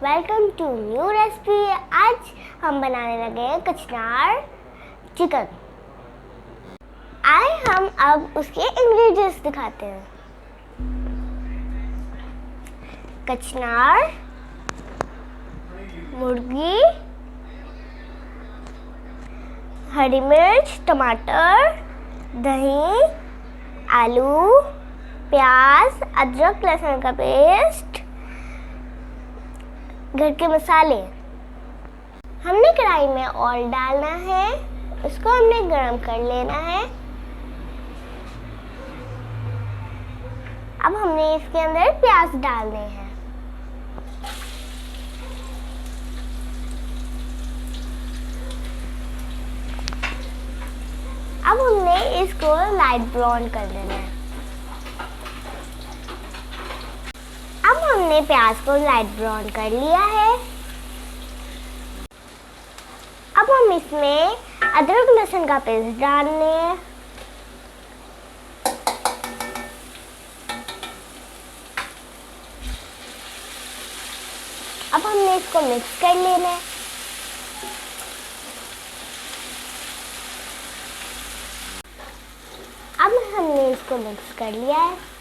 Welcome to new recipe. आज हम बनाने लगे हैं कचनार चिकन। आए हम अब उसके इंग्रेडिएंट्स दिखाते हैं। कचनार, मुर्गी, हरी मिर्च, टमाटर, दही, आलू, प्याज, अदरक लहसुन का पेस्ट, घर के मसाले। हमने कढ़ाई में ऑयल डालना है, उसको हमने गरम कर लेना है। अब हमने इसके अंदर प्याज डालने हैं। अब हमने इसको लाइट ब्राउन कर देना है। अब हमने प्याज को लाइट ब्राउन कर लिया है। अब हम इसमें अदरक लहसुन का पेस्ट डालने हैं। अब हमने इसको मिक्स कर लेना है। अब हमने इसको मिक्स कर लिया है।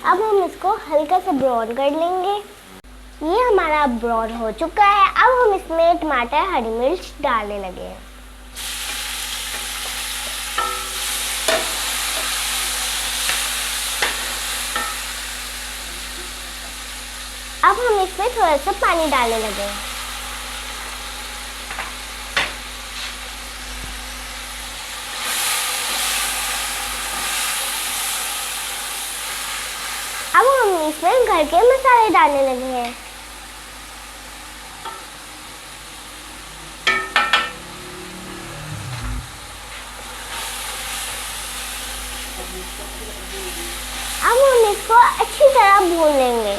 अब हम इसको हल्का सा ब्राउन कर लेंगे। ये हमारा ब्राउन हो चुका है। अब हम इसमें टमाटर, हरी मिर्च डालने लगे हैं। अब हम इसमें थोड़ा सा पानी डालने लगे हैं। अब हम इसमें घर के मसाले डालने लगे हैं। अब हम इसको अच्छी तरह भून लेंगे।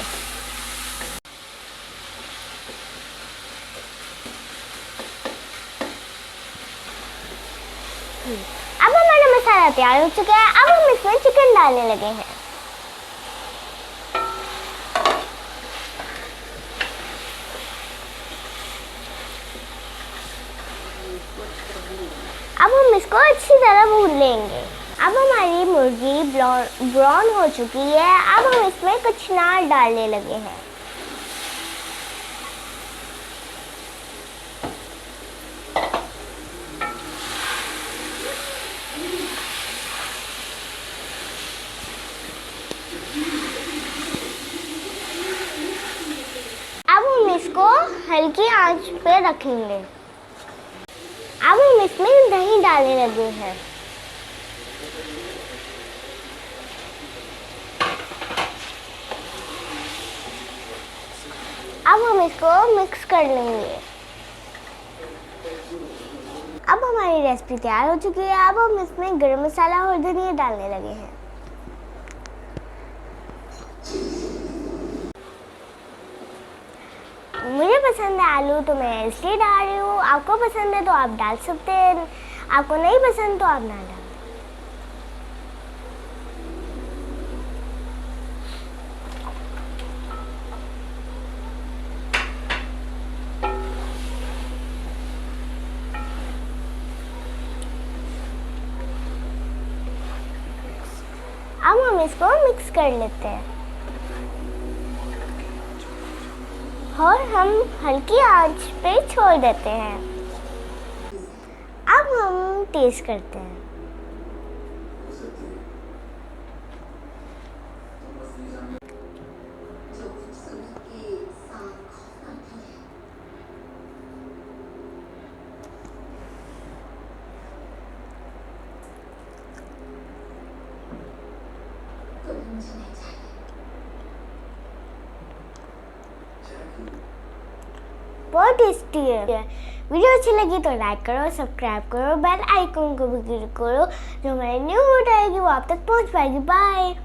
अब हमारा मसाला तैयार हो चुका है। अब हम इसमें चिकन डालने लगे हैं। अब हम इसको अच्छी तरह भून लेंगे। अब हमारी मुर्गी ब्राउन हो चुकी है। अब हम इसमें कचनार डालने लगे हैं। अब हम इसको हल्की आंच पे रखेंगे। अब हम इसमें दही डालने लगे हैं। अब हम इसको मिक्स कर लेंगे। अब हमारी रेसिपी तैयार हो चुकी है। अब हम इसमें गरम मसाला और धनिया डालने लगे हैं। मुझे पसंद है आलू, तो मैं इसलिए डाल रही हूँ। आपको पसंद है तो आप डाल सकते हैं, आपको नहीं पसंद तो आप ना डालें। अब हम इसको मिक्स कर लेते हैं और हम हल्की आंच पे छोड़ देते हैं। अब हम टेस्ट करते हैं। बहुत टेस्टी है। वीडियो अच्छी लगी तो लाइक करो, सब्सक्राइब करो, बेल आइकन को भी क्लिक करो, जो हमारी न्यू वीडियो आएगी वो आप तक पहुंच पाएगी। बाय।